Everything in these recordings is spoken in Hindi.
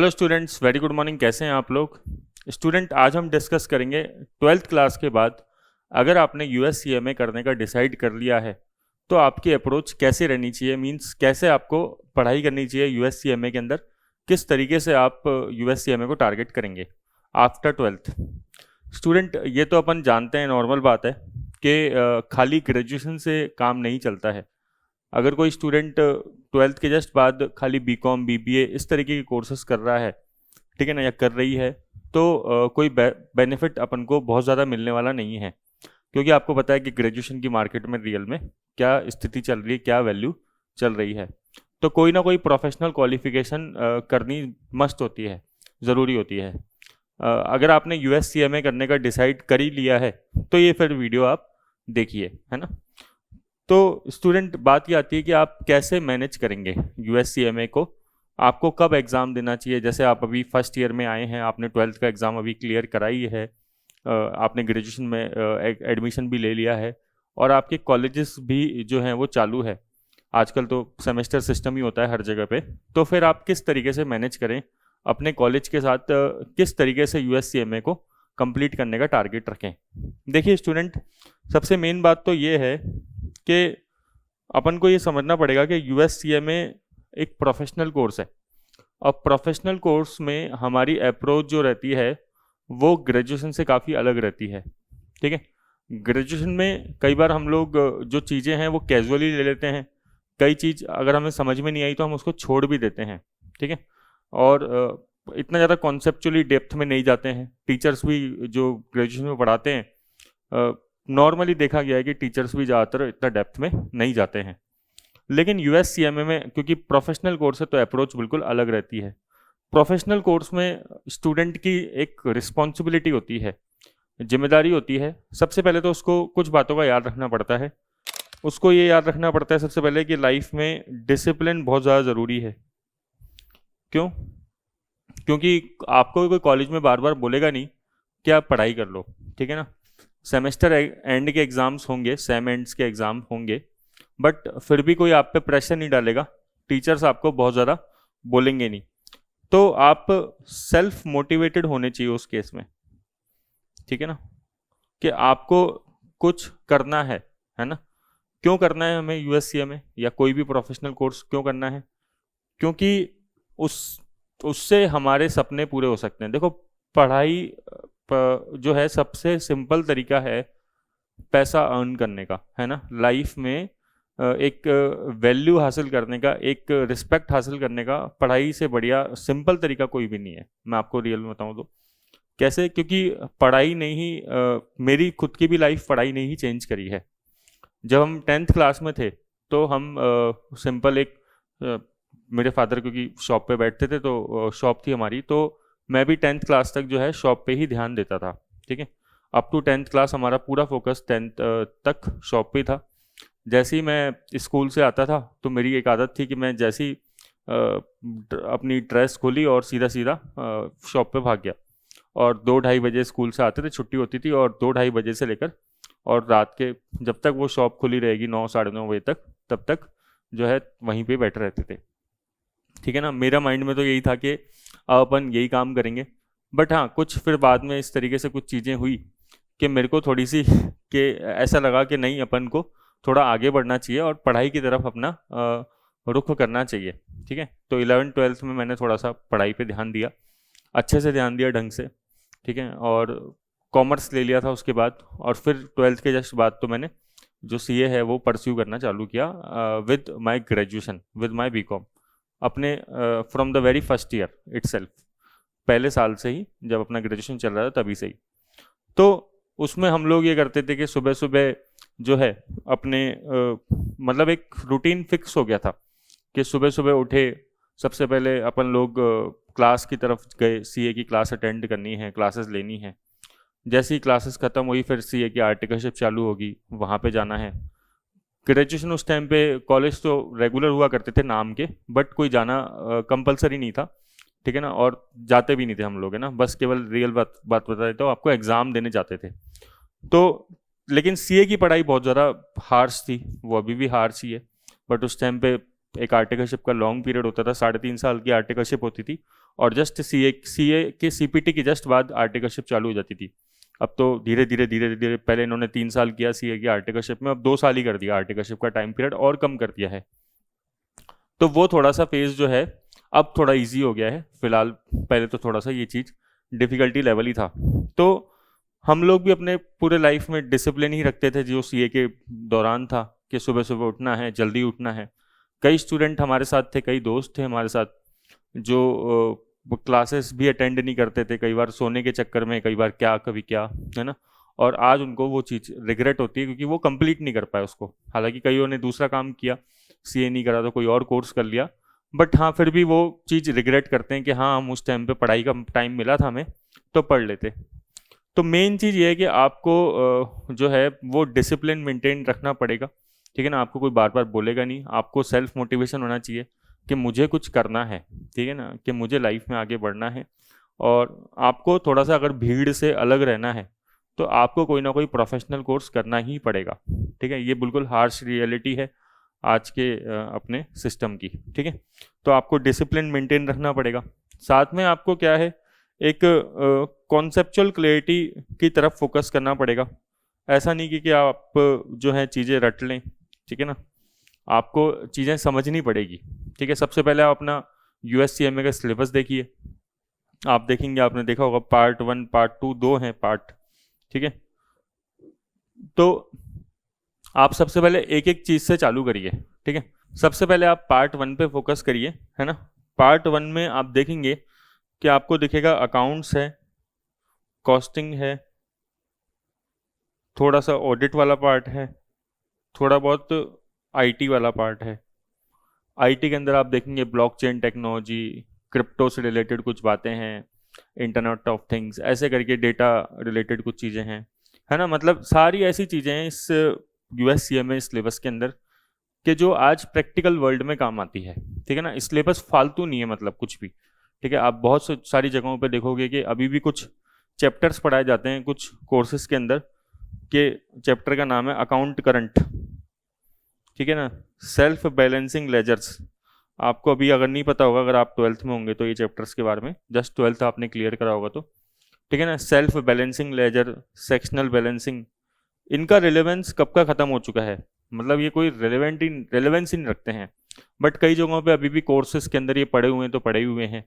Hello students, very good morning. कैसे हैं आप लोग? स्टूडेंट, आज हम डिस्कस करेंगे 12th क्लास के बाद अगर आपने यूएससीएमए करने का डिसाइड कर लिया है तो आपकी अप्रोच कैसे रहनी चाहिए। मींस कैसे आपको पढ़ाई करनी चाहिए यूएससीएमए के अंदर, किस तरीके से आप यूएससीएमए को टारगेट करेंगे आफ्टर 12th। स्टूडेंट, ये तो अपन जानते हैं, नॉर्मल बात है कि खाली ग्रेजुएशन से काम नहीं चलता है। अगर कोई स्टूडेंट 12th के जस्ट बाद खाली बीकॉम बीबीए इस तरीके के कोर्सेज कर रहा है, ठीक है ना, या कर रही है, तो कोई बेनिफिट अपन को बहुत ज़्यादा मिलने वाला नहीं है। क्योंकि आपको पता है कि ग्रेजुएशन की मार्केट में रियल में क्या स्थिति चल रही है, क्या वैल्यू चल रही है। तो कोई ना कोई प्रोफेशनल क्वालिफिकेशन करनी मस्ट होती है, ज़रूरी होती है। अगर आपने यूएससीएमए करने का डिसाइड कर ही लिया है तो ये फिर वीडियो आप देखिए, है ना। तो स्टूडेंट, बात ये आती है कि आप कैसे मैनेज करेंगे यूएससीएमए को। आपको कब एग्ज़ाम देना चाहिए? जैसे आप अभी फर्स्ट ईयर में आए हैं, आपने 12th का एग्ज़ाम अभी क्लियर कराई है, आपने ग्रेजुएशन में एडमिशन भी ले लिया है और आपके कॉलेजेस भी जो हैं वो चालू है। आजकल तो सेमेस्टर सिस्टम ही होता है हर जगह पे। तो फिर आप किस तरीके से मैनेज करें अपने कॉलेज के साथ, किस तरीके से यूएससीएमए को कंप्लीट करने का टारगेट रखें। देखिए स्टूडेंट, सबसे मेन बात तो ये है कि अपन को ये समझना पड़ेगा कि यूएससीएमए एक प्रोफेशनल कोर्स है। अब प्रोफेशनल कोर्स में हमारी अप्रोच जो रहती है वो ग्रेजुएशन से काफ़ी अलग रहती है, ठीक है। ग्रेजुएशन में कई बार हम लोग जो चीज़ें हैं वो कैजुअली ले लेते हैं, कई चीज़ अगर हमें समझ में नहीं आई तो हम उसको छोड़ भी देते हैं, ठीक है। और इतना ज़्यादा कॉन्सेप्चुअली डेप्थ में नहीं जाते हैं। टीचर्स भी जो ग्रेजुएशन में पढ़ाते हैं, नॉर्मली देखा गया है कि टीचर्स भी ज़्यादातर इतना डेप्थ में नहीं जाते हैं। लेकिन यूएससीएमए में क्योंकि प्रोफेशनल कोर्स है तो अप्रोच बिल्कुल अलग रहती है। प्रोफेशनल कोर्स में स्टूडेंट की एक रिस्पॉन्सिबिलिटी होती है, जिम्मेदारी होती है। सबसे पहले तो उसको कुछ बातों का याद रखना पड़ता है। उसको ये याद रखना पड़ता है सबसे पहले कि लाइफ में डिसिप्लिन बहुत ज़्यादा ज़रूरी है। क्यों? क्योंकि आपको कोई कॉलेज में बार बार बोलेगा नहीं कि आप पढ़ाई कर लो, ठीक है ना। सेमेस्टर एंड के एग्ज़ाम्स होंगे, सेम एंड्स के एग्ज़ाम होंगे, बट फिर भी कोई आप पे प्रेशर नहीं डालेगा। टीचर्स आपको बहुत ज़्यादा बोलेंगे नहीं, तो आप सेल्फ मोटिवेटेड होने चाहिए उस केस में, ठीक है ना, कि आपको कुछ करना है ना। क्यों करना है हमें यूएससीएमए या कोई भी प्रोफेशनल कोर्स क्यों करना है? क्योंकि उस उससे हमारे सपने पूरे हो सकते हैं। देखो, पढ़ाई जो है सबसे सिंपल तरीका है पैसा अर्न करने का, है ना। लाइफ में एक वैल्यू हासिल करने का, एक रिस्पेक्ट हासिल करने का पढ़ाई से बढ़िया सिंपल तरीका कोई भी नहीं है। मैं आपको रियल में बताऊं तो कैसे, क्योंकि पढ़ाई ने ही मेरी खुद की भी लाइफ पढ़ाई ने ही चेंज करी है। जब हम 10th क्लास में थे तो हम सिंपल एक मेरे फादर क्योंकि शॉप पे बैठते थे तो शॉप थी हमारी, तो मैं भी 10th क्लास तक जो है शॉप पे ही ध्यान देता था, ठीक है। अप टू 10th क्लास हमारा पूरा फोकस 10th तक शॉप पे था। जैसे ही मैं स्कूल से आता था तो मेरी एक आदत थी कि मैं जैसे ही अपनी ड्रेस खोली और सीधा सीधा शॉप पे भाग गया। और 2-2:30 बजे स्कूल से आते थे, छुट्टी होती थी, और 2-2:30 बजे से लेकर और रात के जब तक वो शॉप खुली रहेगी 9-9:30 बजे तक, तब तक जो है वहीं पे बैठे रहते थे, ठीक है ना। मेरा माइंड में तो यही था कि अब अपन यही काम करेंगे। बट हाँ, कुछ फिर बाद में इस तरीके से कुछ चीज़ें हुई कि मेरे को थोड़ी सी कि ऐसा लगा कि नहीं, अपन को थोड़ा आगे बढ़ना चाहिए और पढ़ाई की तरफ अपना रुख करना चाहिए, ठीक है। तो 11th-12th में मैंने थोड़ा सा पढ़ाई पे ध्यान दिया, अच्छे से ध्यान दिया, ढंग से, ठीक है। और कॉमर्स ले लिया था उसके बाद, और फिर 12th के जस्ट बाद तो मैंने जो सीए है वो परस्यू करना चालू किया with my graduation, with my BCom, अपने from the very first year itself, पहले साल से ही, जब अपना ग्रेजुएशन चल रहा था तभी से ही। तो उसमें हम लोग ये करते थे कि सुबह सुबह जो है अपने मतलब एक रूटीन फिक्स हो गया था कि सुबह सुबह उठे, सबसे पहले अपन लोग क्लास की तरफ गए, सीए की क्लास अटेंड करनी है, क्लासेस लेनी है। जैसे ही क्लासेस ख़त्म हुई फिर सीए की आर्टिकलशिप चालू होगी, वहाँ पे जाना है। ग्रेजुएशन उस टाइम पे कॉलेज तो रेगुलर हुआ करते थे नाम के, बट कोई जाना कंपलसरी नहीं था, ठीक है ना। और जाते भी नहीं थे हम लोग, है ना, बस केवल रियल बात बता देता हूँ आपको, एग्ज़ाम देने जाते थे। तो लेकिन सीए की पढ़ाई बहुत ज़्यादा हार्श थी, वो अभी भी हार्श ही है, बट उस टाइम पे एक आर्टिकलशिप का लॉन्ग पीरियड होता था, 3.5 साल की आर्टिकलशिप होती थी, और जस्ट सीए के सीपीटी के जस्ट बाद आर्टिकलशिप चालू हो जाती थी। अब तो धीरे धीरे धीरे धीरे पहले इन्होंने 3 साल किया सीए की आर्टिकलशिप में, अब 2 साल ही कर दिया आर्टिकलशिप का टाइम पीरियड और कम कर दिया है। तो वो थोड़ा सा फेज जो है अब थोड़ा इजी हो गया है फिलहाल, पहले तो थोड़ा सा ये चीज़ डिफ़िकल्टी लेवल ही था। तो हम लोग भी अपने पूरे लाइफ में डिसिप्लिन ही रखते थे जो सीए के दौरान था कि सुबह सुबह उठना है, जल्दी उठना है। कई स्टूडेंट हमारे साथ थे, कई दोस्त थे हमारे साथ जो क्लासेस भी अटेंड नहीं करते थे, कई बार सोने के चक्कर में, कई बार क्या कभी क्या, है ना। और आज उनको वो चीज़ रिग्रेट होती है क्योंकि वो कंप्लीट नहीं कर पाए उसको। हालांकि कईयों ने दूसरा काम किया, सीए नहीं करा तो कोई और कोर्स कर लिया, बट हाँ फिर भी वो चीज़ रिग्रेट करते हैं कि हाँ हम उस टाइम पे पढ़ाई का टाइम मिला था हमें तो पढ़ लेते। तो मेन चीज़ ये है कि आपको जो है वो डिसिप्लिन मेंटेन रखना पड़ेगा, ठीक है ना। आपको कोई बार बार बोलेगा नहीं, आपको सेल्फ मोटिवेशन होना चाहिए कि मुझे कुछ करना है, ठीक है ना, कि मुझे लाइफ में आगे बढ़ना है। और आपको थोड़ा सा अगर भीड़ से अलग रहना है तो आपको कोई ना कोई प्रोफेशनल कोर्स करना ही पड़ेगा, ठीक है। ये बिल्कुल हार्श रियलिटी है आज के अपने सिस्टम की, ठीक है। तो आपको डिसिप्लिन मेंटेन रखना पड़ेगा। साथ में आपको क्या है, एक कॉन्सेप्चुअल क्लैरिटी की तरफ फोकस करना पड़ेगा। ऐसा नहीं कि आप जो है चीज़ें रट लें, ठीक है ना। आपको चीज़ें समझनी पड़ेगी, ठीक है। सबसे पहले आप अपना यूएससीएमए का सिलेबस देखिए। आप देखेंगे, आपने देखा होगा पार्ट 1 पार्ट 2 दो हैं पार्ट, ठीक है। तो आप सबसे पहले एक एक चीज़ से चालू करिए, ठीक है। सबसे पहले आप पार्ट 1 पे फोकस करिए, है ना। पार्ट 1 में आप देखेंगे कि आपको दिखेगा अकाउंट्स है, कॉस्टिंग है, थोड़ा सा ऑडिट वाला पार्ट है, थोड़ा बहुत आईटी वाला पार्ट है। आईटी के अंदर आप देखेंगे ब्लॉकचेन टेक्नोलॉजी, क्रिप्टो से रिलेटेड कुछ बातें हैं, इंटरनेट ऑफ थिंग्स, ऐसे करके डेटा रिलेटेड कुछ चीज़ें हैं, है ना। मतलब सारी ऐसी चीज़ें हैं इस यूएससीएमए सिलेबस के अंदर कि जो आज प्रैक्टिकल वर्ल्ड में काम आती है, ठीक है ना। सिलेबस फालतू नहीं है, मतलब कुछ भी, ठीक है। आप बहुत सारी जगहों पे देखोगे कि अभी भी कुछ चैप्टर्स पढ़ाए जाते हैं कुछ कोर्सेज के अंदर, के चैप्टर का नाम है अकाउंट करंट, ठीक है ना, सेल्फ बैलेंसिंग लेजर्स। आपको अभी अगर नहीं पता होगा, अगर आप 12th में होंगे तो ये चैप्टर्स के बारे में, जस्ट 12th आपने क्लियर करा होगा तो, ठीक है ना। Self balancing ledger, sectional balancing, इनका रिलेवेंस कब का ख़त्म हो चुका है, मतलब ये कोई रेलेवेंस ही नहीं रखते हैं। बट कई जगहों पे अभी भी कोर्सेज के अंदर ये पढ़े हुए हैं तो पढ़े हुए हैं।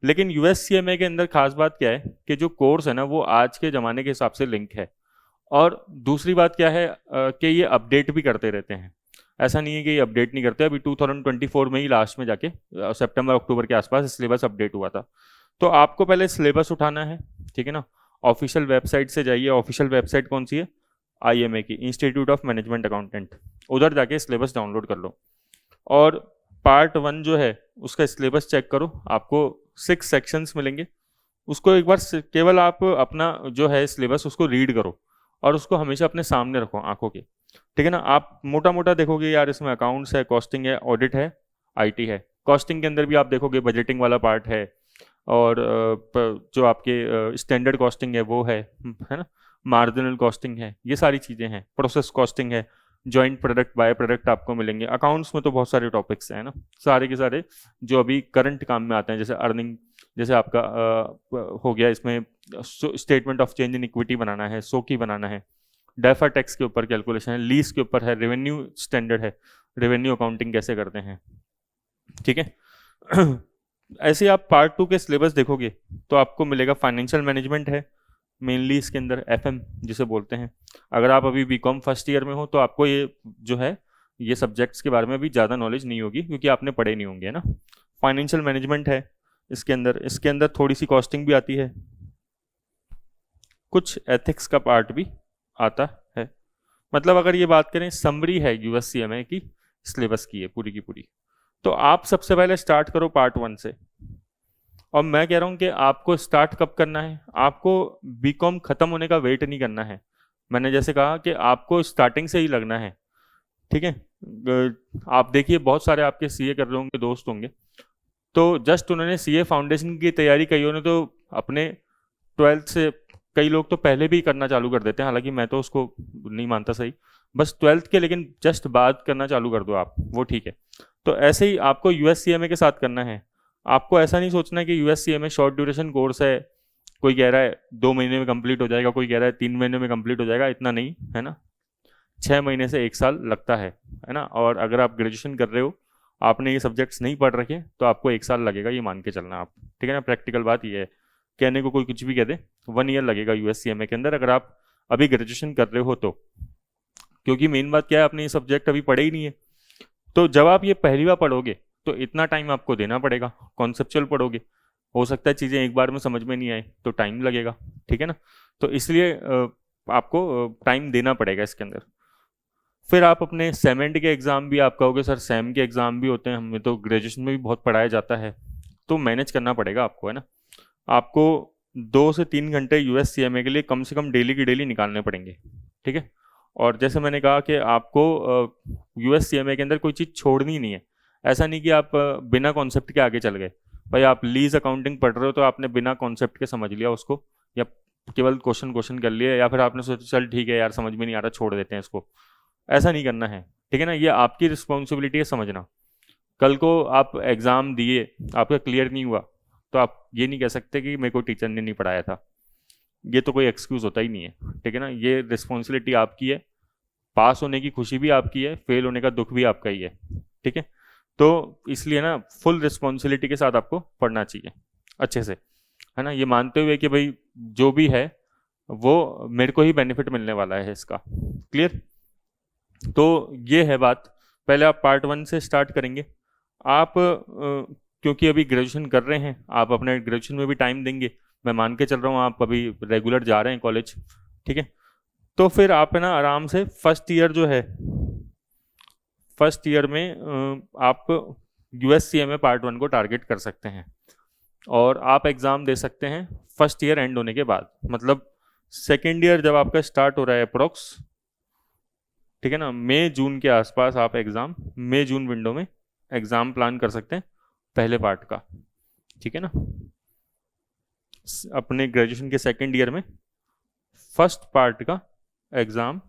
लेकिन यूएससीएमए के अंदर खास बात क्या है कि जो कोर्स है ना वो आज के ज़माने के हिसाब से लिंक है। और दूसरी बात क्या है कि ये अपडेट भी करते रहते हैं। ऐसा नहीं है कि ये अपडेट नहीं करते। अभी 2024 में ही लास्ट में जाके सितंबर अक्टूबर के आसपास सिलेबस अपडेट हुआ था। तो आपको पहले सिलेबस उठाना है, ठीक है ना। ऑफिशियल वेबसाइट से जाइए। ऑफिशियल वेबसाइट कौन सी है? आईएमए की, इंस्टीट्यूट ऑफ मैनेजमेंट अकाउंटेंट। उधर जाके सिलेबस डाउनलोड कर लो और पार्ट 1 जो है उसका सिलेबस चेक करो। आपको 6 सेक्शंस मिलेंगे। उसको एक बार केवल आप अपना जो है सिलेबस उसको रीड करो और उसको हमेशा अपने सामने रखो आंखों के, ठीक है ना। आप मोटा मोटा देखोगे यार इसमें अकाउंट्स है, कॉस्टिंग है, ऑडिट है, आईटी है। कॉस्टिंग के अंदर भी आप देखोगे बजटिंग वाला पार्ट है और जो आपके स्टैंडर्ड कॉस्टिंग है वो है ना, मार्जिनल कॉस्टिंग है, ये सारी चीज़ें हैं। प्रोसेस कॉस्टिंग है, जॉइंट प्रोडक्ट बाय प्रोडक्ट आपको मिलेंगे। अकाउंट्स में तो बहुत सारे टॉपिक्स हैं ना, सारे के सारे जो अभी करंट काम में आते हैं, जैसे अर्निंग, जैसे आपका हो गया इसमें statement of change in equity बनाना है, सोकी बनाना है, डेफर टैक्स के ऊपर कैलकुलेशन है, लीज के ऊपर है, रेवेन्यू स्टैंडर्ड है, रेवेन्यू अकाउंटिंग कैसे करते हैं, ठीक है। ऐसे आप पार्ट 2 के सिलेबस देखोगे तो आपको मिलेगा फाइनेंशियल मैनेजमेंट है मेनली इसके अंदर, एफएम जिसे बोलते हैं। अगर आप अभी बीकॉम फर्स्ट ईयर में हो तो आपको ये जो है ये सब्जेक्ट्स के बारे में भी ज़्यादा नॉलेज नहीं होगी क्योंकि आपने पढ़े नहीं होंगे, है ना। फाइनेंशियल मैनेजमेंट है इसके अंदर थोड़ी सी कॉस्टिंग भी आती है, कुछ एथिक्स का पार्ट भी आता है। मतलब अगर ये बात करें समरी है यूएससीएमए की सिलेबस की है पूरी की पूरी। तो आप सबसे पहले स्टार्ट करो पार्ट 1 से। और मैं कह रहा हूँ कि आपको स्टार्ट कब करना है, आपको बीकॉम ख़त्म होने का वेट नहीं करना है। मैंने जैसे कहा कि आपको स्टार्टिंग से ही लगना है, ठीक है। आप देखिए बहुत सारे आपके सीए कर रहे होंगे दोस्त होंगे, तो जस्ट उन्होंने सीए फाउंडेशन की तैयारी, कईयों ने तो अपने 12th से, कई लोग तो पहले भी करना चालू कर देते हैं, हालांकि मैं तो उसको नहीं मानता सही, बस 12th के लेकिन जस्ट बात करना चालू कर दो आप, वो ठीक है। तो ऐसे ही आपको यूएससीएमए के साथ करना है। आपको ऐसा नहीं सोचना कि यूएससीएमए शॉर्ट ड्यूरेशन कोर्स है, कोई कह रहा है 2 महीने में कंप्लीट हो जाएगा, कोई कह रहा है 3 महीने में कंप्लीट हो जाएगा, इतना नहीं है ना। 6 महीने से 1 साल लगता है ना। और अगर आप ग्रेजुएशन कर रहे हो, आपने ये सब्जेक्ट्स नहीं पढ़ रखे, तो आपको 1 साल लगेगा, ये मान के चलना आप, ठीक है ना। प्रैक्टिकल बात ये है, कहने को कोई कुछ भी कह दे, 1 ईयर लगेगा यूएससीएमए के अंदर, अगर आप अभी ग्रेजुएशन कर रहे हो तो। क्योंकि मेन बात क्या है, आपने ये सब्जेक्ट अभी पढ़े ही नहीं है। तो जब आप ये पहली बार पढ़ोगे तो इतना टाइम आपको देना पड़ेगा। कॉन्सेप्चुअल पढ़ोगे, हो सकता है चीज़ें एक बार में समझ में नहीं आए, तो टाइम लगेगा, ठीक है ना। तो इसलिए आपको टाइम देना पड़ेगा इसके अंदर। फिर आप अपने सेमेंट के एग्ज़ाम भी, आप कहोगे सर सैम के एग्ज़ाम भी होते हैं, हमें तो ग्रेजुएशन में भी बहुत पढ़ाया जाता है, तो मैनेज करना पड़ेगा आपको, है ना। आपको 2 से 3 घंटे यूएससीएमए के लिए कम से कम डेली की डेली निकालने पड़ेंगे, ठीक है। और जैसे मैंने कहा कि आपको यूएससीएमए के अंदर कोई चीज़ छोड़नी नहीं है। ऐसा नहीं कि आप बिना कॉन्सेप्ट के आगे चल गए। भाई आप लीज अकाउंटिंग पढ़ रहे हो तो आपने बिना कॉन्सेप्ट के समझ लिया उसको, या केवल क्वेश्चन क्वेश्चन कर लिया, या फिर आपने सोचा चल ठीक है यार समझ में नहीं आ रहा छोड़ देते हैं इसको। ऐसा नहीं करना है, ठीक है ना। ये आपकी रिस्पॉन्सिबिलिटी है समझना। कल को आप एग्ज़ाम दिए, आपका क्लियर नहीं हुआ, तो आप ये नहीं कह सकते कि मेरे को टीचर ने नहीं पढ़ाया था। ये तो कोई एक्सक्यूज़ होता ही नहीं है, ठीक है ना। ये रिस्पॉन्सिबिलिटी आपकी है, पास होने की खुशी भी आपकी है, फेल होने का दुख भी आपका ही है, ठीक है। तो इसलिए ना फुल रिस्पॉन्सिबिलिटी के साथ आपको पढ़ना चाहिए अच्छे से, है ना। ये मानते हुए कि भाई जो भी है वो मेरे को ही बेनिफिट मिलने वाला है इसका। क्लियर। तो ये है बात। पहले आप पार्ट 1 से स्टार्ट करेंगे। आप क्योंकि अभी ग्रेजुएशन कर रहे हैं, आप अपने ग्रेजुएशन में भी टाइम देंगे, मैं मान के चल रहा हूँ आप अभी रेगुलर जा रहे हैं कॉलेज, ठीक है। तो फिर आप है ना आराम से फर्स्ट ईयर जो है, फर्स्ट ईयर में आप यूएससीएमए पार्ट 1 को टारगेट कर सकते हैं, और आप एग्ज़ाम दे सकते हैं फर्स्ट ईयर एंड होने के बाद। मतलब सेकेंड ईयर जब आपका स्टार्ट हो रहा है अप्रोक्स, ठीक है ना, मई जून के आसपास आप एग्ज़ाम, मई जून विंडो में एग्ज़ाम प्लान कर सकते हैं पहले पार्ट का, ठीक है ना। अपने ग्रेजुएशन के सेकेंड ईयर में फर्स्ट पार्ट का एग्ज़ाम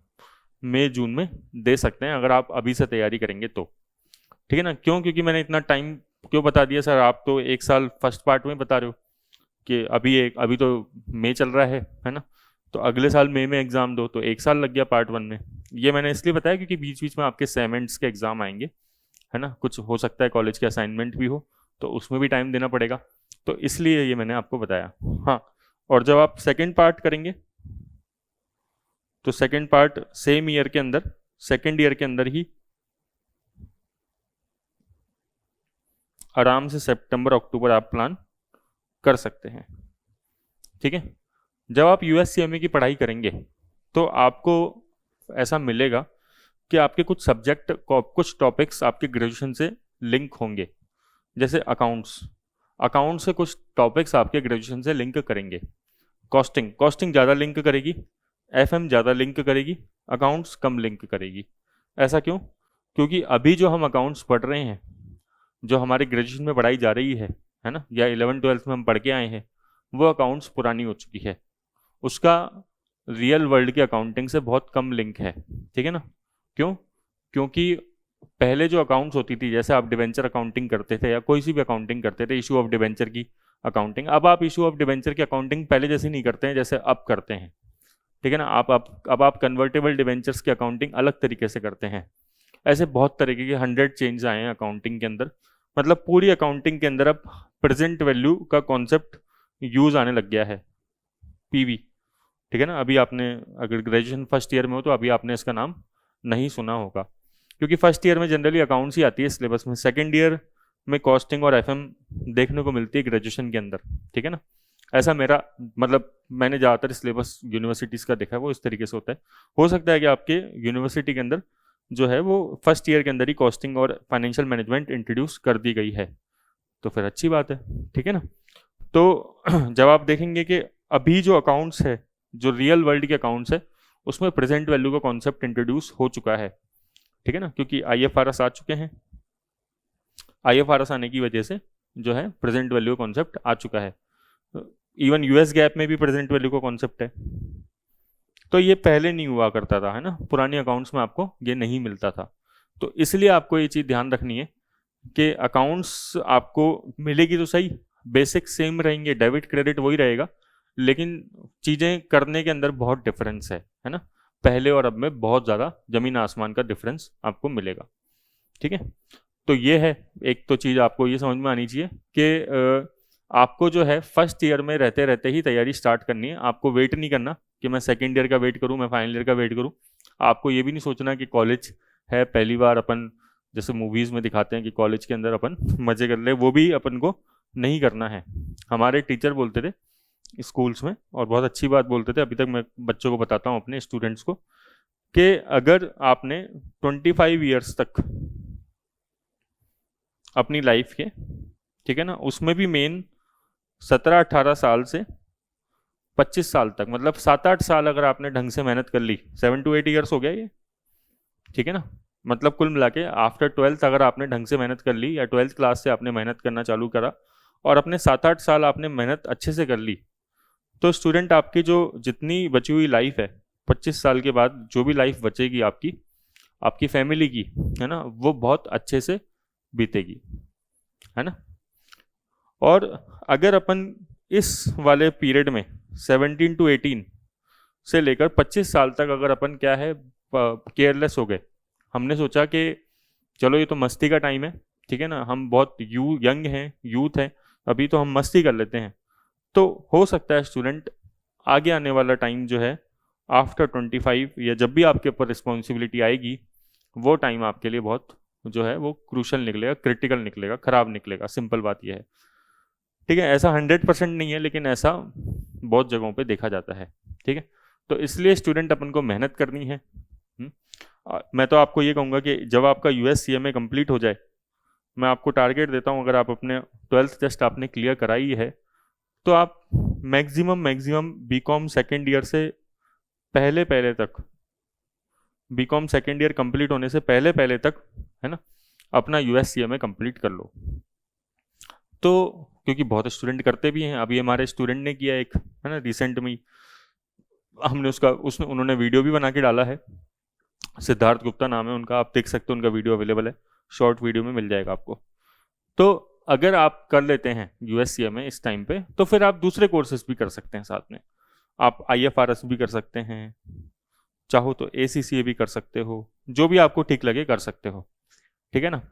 मई जून में दे सकते हैं, अगर आप अभी से तैयारी करेंगे तो, ठीक है ना। क्यों? क्योंकि मैंने इतना टाइम क्यों बता दिया सर, आप तो 1 साल फर्स्ट पार्ट में बता रहे हो कि अभी तो मई चल रहा है ना, तो अगले साल मई में एग्ज़ाम दो, तो 1 साल लग गया पार्ट 1 में। ये मैंने इसलिए बताया क्योंकि बीच बीच में आपके सेमेंट्स के एग्ज़ाम आएंगे, है ना, कुछ हो सकता है कॉलेज के असाइनमेंट भी हो, तो उसमें भी टाइम देना पड़ेगा, तो इसलिए ये मैंने आपको बताया। हाँ, और जब आप सेकेंड पार्ट करेंगे तो सेकेंड पार्ट सेम ईयर के अंदर, सेकेंड ईयर के अंदर ही आराम से सितंबर अक्टूबर आप प्लान कर सकते हैं, ठीक है। जब आप यूएससीएमए की पढ़ाई करेंगे तो आपको ऐसा मिलेगा कि आपके कुछ सब्जेक्ट, कुछ टॉपिक्स आपके ग्रेजुएशन से लिंक होंगे। जैसे अकाउंट से कुछ टॉपिक्स आपके ग्रेजुएशन से लिंक करेंगे। कॉस्टिंग ज़्यादा लिंक करेगी, एफएम ज़्यादा लिंक करेगी, अकाउंट्स कम लिंक करेगी। ऐसा क्यों? क्योंकि अभी जो हम अकाउंट्स पढ़ रहे हैं, जो हमारे ग्रेजुएशन में पढ़ाई जा रही है ना, या 11th-12th में हम पढ़ के आए हैं, वो अकाउंट्स पुरानी हो चुकी है, उसका रियल वर्ल्ड की अकाउंटिंग से बहुत कम लिंक है, ठीक है ना। क्यों? क्योंकि पहले जो अकाउंट्स होती थी, जैसे आप डिवेंचर अकाउंटिंग करते थे या कोई सी भी अकाउंटिंग करते थे, इशू ऑफ डिवेंचर की अकाउंटिंग, अब आप इशू ऑफ डिवेंचर की अकाउंटिंग पहले जैसे नहीं करते हैं जैसे अब करते हैं, ठीक है ना। अब आप कन्वर्टेबल डिवेंचर्स की अकाउंटिंग अलग तरीके से करते हैं। ऐसे बहुत तरीके के 100 चेंज आए हैं अकाउंटिंग के अंदर। मतलब पूरी अकाउंटिंग के अंदर अब प्रेजेंट वैल्यू का कॉन्सेप्ट यूज आने लग गया है, पीवी, ठीक है ना। अभी आपने अगर ग्रेजुएशन फर्स्ट ईयर में हो तो अभी आपने इसका नाम नहीं सुना होगा, क्योंकि फर्स्ट ईयर में जनरली अकाउंट्स ही आती है सिलेबस में। सेकेंड ईयर में कॉस्टिंग और एफएम देखने को मिलती है ग्रेजुएशन के अंदर, ठीक है ना। ऐसा मेरा मतलब, मैंने ज़्यादातर सिलेबस यूनिवर्सिटीज़ का देखा है वो इस तरीके से होता है। हो सकता है कि आपके यूनिवर्सिटी के अंदर जो है वो फर्स्ट ईयर के अंदर ही कॉस्टिंग और फाइनेंशियल मैनेजमेंट इंट्रोड्यूस कर दी गई है, तो फिर अच्छी बात है, ठीक है ना। तो जब आप देखेंगे कि अभी जो अकाउंट्स है, जो रियल वर्ल्ड के अकाउंट्स है, उसमें प्रेजेंट वैल्यू का कॉन्सेप्ट इंट्रोड्यूस हो चुका है, ठीक है ना, क्योंकि आईएफआरएस आ चुके हैं। आईएफआरएस आने की वजह से जो है प्रेजेंट वैल्यू कॉन्सेप्ट आ चुका है। इवन यूएस गैप में भी प्रेजेंट वैल्यू का कॉन्सेप्ट है, तो ये पहले नहीं हुआ करता था, है ना, पुरानी अकाउंट्स में आपको ये नहीं मिलता था। तो इसलिए आपको ये चीज़ ध्यान रखनी है कि अकाउंट्स आपको मिलेगी तो सही, बेसिक सेम रहेंगे, डेबिट क्रेडिट वही रहेगा, लेकिन चीज़ें करने के अंदर बहुत डिफरेंस है ना। पहले और अब में बहुत ज़्यादा ज़मीन आसमान का डिफरेंस आपको मिलेगा। ठीक है, तो ये है एक तो चीज़ आपको ये समझ में आनी चाहिए कि आपको जो है फर्स्ट ईयर में रहते रहते ही तैयारी स्टार्ट करनी है। आपको वेट नहीं करना कि मैं सेकेंड ईयर का वेट करूं, मैं फाइनल ईयर का वेट करूं। आपको ये भी नहीं सोचना कि कॉलेज है पहली बार अपन, जैसे मूवीज़ में दिखाते हैं कि कॉलेज के अंदर अपन मज़े कर ले, वो भी अपन को नहीं करना है। हमारे टीचर बोलते थे स्कूल्स में, और बहुत अच्छी बात बोलते थे, अभी तक मैं बच्चों को बताता हूँ अपने स्टूडेंट्स को, कि अगर आपने 25 ईयर्स तक अपनी लाइफ के, ठीक है ना, उसमें भी मेन 17-18 साल से 25 साल तक, मतलब 7-8 साल अगर आपने ढंग से मेहनत कर ली, 7 to 8 ईयर्स हो गया ये, ठीक है ना। मतलब कुल मिला के आफ्टर 12th अगर आपने ढंग से मेहनत कर ली, या 12th क्लास से आपने मेहनत करना चालू करा और अपने 7-8 साल आपने मेहनत अच्छे से कर ली, तो स्टूडेंट आपकी जो जितनी बची हुई लाइफ है 25 साल के बाद, जो भी लाइफ बचेगी आपकी, आपकी फैमिली की, है ना, वो बहुत अच्छे से बीतेगी, है ना। और अगर अपन इस वाले पीरियड में 17 to 18 से लेकर 25 साल तक अगर अपन क्या है केयरलेस हो गए, हमने सोचा कि चलो ये तो मस्ती का टाइम है, ठीक है ना, हम बहुत यंग हैं, यूथ हैं, अभी तो हम मस्ती कर लेते हैं, तो हो सकता है स्टूडेंट आगे आने वाला टाइम जो है आफ्टर 25, या जब भी आपके ऊपर रिस्पॉन्सिबिलिटी आएगी, वो टाइम आपके लिए बहुत जो है वो क्रूशल निकलेगा, क्रिटिकल निकलेगा, खराब निकलेगा। सिंपल बात यह है, ठीक है। ऐसा 100% नहीं है, लेकिन ऐसा बहुत जगहों पे देखा जाता है, ठीक है। तो इसलिए स्टूडेंट अपन को मेहनत करनी है। मैं तो आपको ये कहूँगा कि जब आपका USCMA कंप्लीट हो जाए, मैं आपको टारगेट देता हूँ, अगर आप अपने 12th जस्ट आपने क्लियर कराई है, तो आप मैक्सिमम बीकॉम सेकेंड ईयर से पहले पहले तक, बीकॉम सेकेंड ईयर कंप्लीट होने से पहले पहले तक, है ना, अपना USCMA कंप्लीट कर लो। तो क्योंकि बहुत स्टूडेंट करते भी हैं, अभी हमारे स्टूडेंट ने किया एक, है ना, रिसेंट में हमने उसने उन्होंने वीडियो भी बना के डाला है, सिद्धार्थ गुप्ता नाम है उनका, आप देख सकते हो, उनका वीडियो अवेलेबल है, शॉर्ट वीडियो में मिल जाएगा आपको। तो अगर आप कर लेते हैं USCMA इस टाइम पे, तो फिर आप दूसरे कोर्सेज भी कर सकते हैं साथ में। आप IFRS भी कर सकते हैं, चाहो तो ACCA भी कर सकते हो, जो भी आपको ठीक लगे कर सकते हो, ठीक है ना।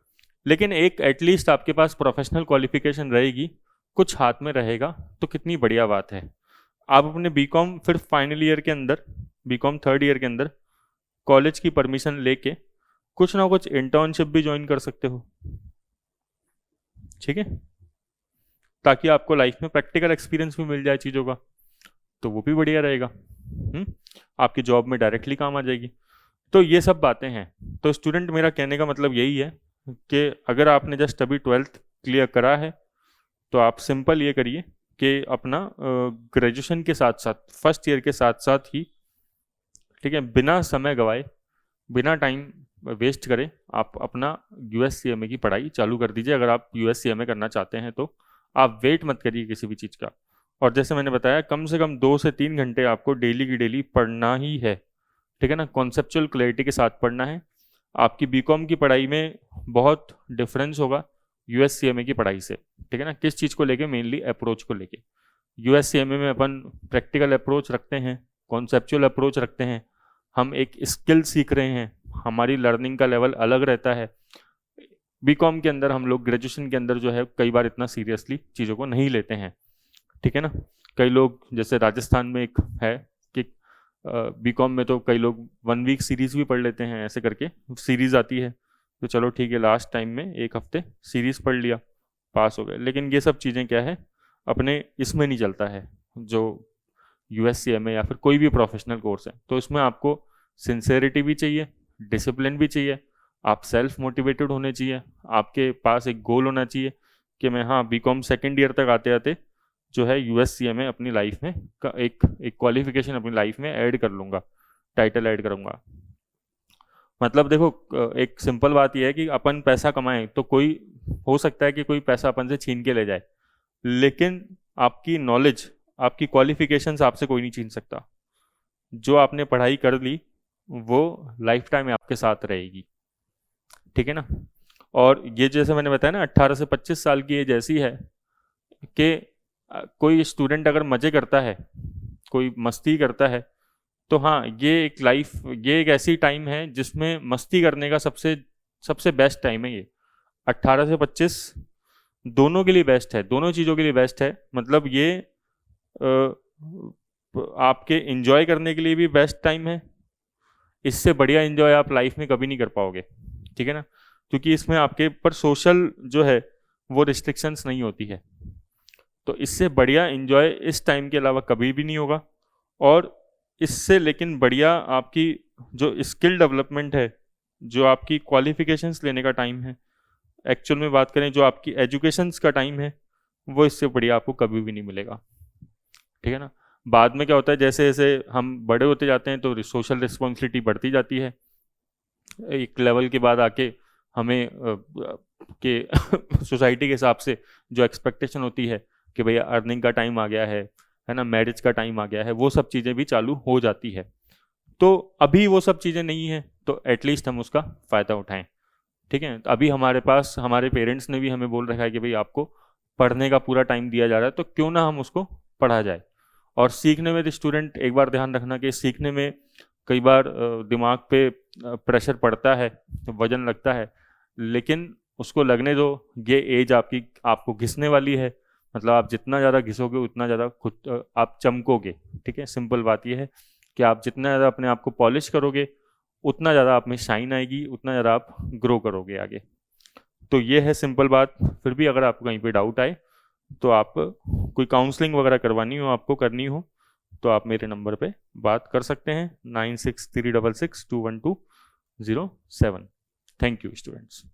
लेकिन एक एटलीस्ट आपके पास प्रोफेशनल क्वालिफिकेशन रहेगी, कुछ हाथ में रहेगा, तो कितनी बढ़िया बात है। आप अपने बीकॉम फिर फाइनल ईयर के अंदर, बीकॉम थर्ड ईयर के अंदर कॉलेज की परमिशन लेके कुछ ना कुछ इंटर्नशिप भी ज्वाइन कर सकते हो, ठीक है, ताकि आपको लाइफ में प्रैक्टिकल एक्सपीरियंस भी मिल जाए चीज़ों का, तो वो भी बढ़िया रहेगा। आपकी जॉब में डायरेक्टली काम आ जाएगी। तो ये सब बातें हैं। तो स्टूडेंट, मेरा कहने का मतलब यही है कि अगर आपने जस्ट अभी 12th क्लियर करा है, तो आप सिंपल ये करिए कि अपना ग्रेजुएशन के साथ साथ, फर्स्ट ईयर के साथ साथ ही, ठीक है, बिना समय गवाए, बिना टाइम वेस्ट करें, आप अपना USCMA की पढ़ाई चालू कर दीजिए। अगर आप USCMA करना चाहते हैं तो आप वेट मत करिए किसी भी चीज़ का। और जैसे मैंने बताया, कम से कम 2 से 3 घंटे आपको डेली की डेली पढ़ना ही है, ठीक है ना, कॉन्सेप्चुअल क्लैरिटी के साथ पढ़ना है। आपकी बीकॉम की पढ़ाई में बहुत डिफरेंस होगा USCMA की पढ़ाई से, ठीक है ना। किस चीज़ को लेके? मेनली अप्रोच को लेके। USCMA में अपन प्रैक्टिकल अप्रोच रखते हैं, कॉन्सेप्चुअल अप्रोच रखते हैं, हम एक स्किल सीख रहे हैं, हमारी लर्निंग का लेवल अलग रहता है। बीकॉम के अंदर हम लोग ग्रेजुएशन के अंदर जो है कई बार इतना सीरियसली चीज़ों को नहीं लेते हैं, ठीक है ना। कई लोग, जैसे राजस्थान में एक है कि बीकॉम में तो कई लोग 1 वीक सीरीज़ भी पढ़ लेते हैं, ऐसे करके सीरीज़ आती है, तो चलो ठीक है, लास्ट टाइम में 1 हफ्ते सीरीज़ पढ़ लिया, पास हो गए। लेकिन ये सब चीज़ें क्या है, अपने इसमें नहीं चलता है, जो USCMA या फिर कोई भी प्रोफेशनल कोर्स है। तो इसमें आपको सिंसेरिटी भी चाहिए, डिसिप्लिन भी चाहिए, आप सेल्फ मोटिवेटेड होने चाहिए, आपके पास एक गोल होना चाहिए कि मैं, हाँ, बीकॉम सेकेंड ईयर तक आते आते जो है USCMA अपनी लाइफ में का एक क्वालिफिकेशन अपनी लाइफ में ऐड कर लूँगा, टाइटल ऐड करूँगा। मतलब देखो, एक सिंपल बात यह है कि अपन पैसा कमाएं तो कोई, हो सकता है कि कोई पैसा अपन से छीन के ले जाए, लेकिन आपकी नॉलेज, आपकी क्वालिफिकेशंस आपसे कोई नहीं छीन सकता। जो आपने पढ़ाई कर ली वो लाइफ टाइम आपके साथ रहेगी, ठीक है ना। और ये जैसे मैंने बताया ना 18 से 25 साल की एज ऐसी है कि कोई स्टूडेंट अगर मज़े करता है, कोई मस्ती करता है, तो हाँ ये एक ऐसी टाइम है जिसमें मस्ती करने का सबसे सबसे बेस्ट टाइम है ये। 18 से 25 दोनों के लिए बेस्ट है, दोनों चीज़ों के लिए बेस्ट है। मतलब ये आपके इंजॉय करने के लिए भी बेस्ट टाइम है। इससे बढ़िया इंजॉय आप लाइफ में कभी नहीं कर पाओगे, ठीक है ना, क्योंकि इसमें आपके पर सोशल जो है वो रिस्ट्रिक्शंस नहीं होती है। तो इससे बढ़िया इंजॉय इस टाइम के अलावा कभी भी नहीं होगा। और इससे लेकिन बढ़िया आपकी जो स्किल डेवलपमेंट है, जो आपकी क्वालिफिकेशंस लेने का टाइम है, एक्चुअल में बात करें जो आपकी एजुकेशंस का टाइम है, वो इससे बढ़िया आपको कभी भी नहीं मिलेगा, ठीक है ना। बाद में क्या होता है, जैसे जैसे हम बड़े होते जाते हैं तो सोशल रिस्पॉन्सिबिलिटी बढ़ती जाती है। एक लेवल के बाद आके हमें के सोसाइटी के हिसाब से जो एक्सपेक्टेशन होती है कि भैया अर्निंग का टाइम आ गया है ना, मैरिज का टाइम आ गया है, वो सब चीज़ें भी चालू हो जाती है। तो अभी वो सब चीज़ें नहीं है, तो एटलीस्ट हम उसका फ़ायदा उठाएं, ठीक है। तो अभी हमारे पास हमारे पेरेंट्स ने भी हमें बोल रखा है कि भाई आपको पढ़ने का पूरा टाइम दिया जा रहा है, तो क्यों ना हम उसको पढ़ा जाए। और सीखने में तो स्टूडेंट एक बार ध्यान रखना कि सीखने में कई बार दिमाग पे प्रेशर पड़ता है, वजन लगता है, लेकिन उसको लगने दो। ये एज आपकी आपको घिसने वाली है, मतलब आप जितना ज़्यादा घिसोगे उतना ज़्यादा खुद आप चमकोगे, ठीक है। सिंपल बात यह है कि आप जितना ज़्यादा अपने आप को पॉलिश करोगे उतना ज़्यादा आप में शाइन आएगी, उतना ज़्यादा आप ग्रो करोगे आगे। तो ये है सिंपल बात। फिर भी अगर आपको कहीं पे डाउट आए तो आप कोई काउंसलिंग वगैरह करवानी हो, आपको करनी हो, तो आप मेरे नंबर पे बात कर सकते हैं 9636621207। Thank you students.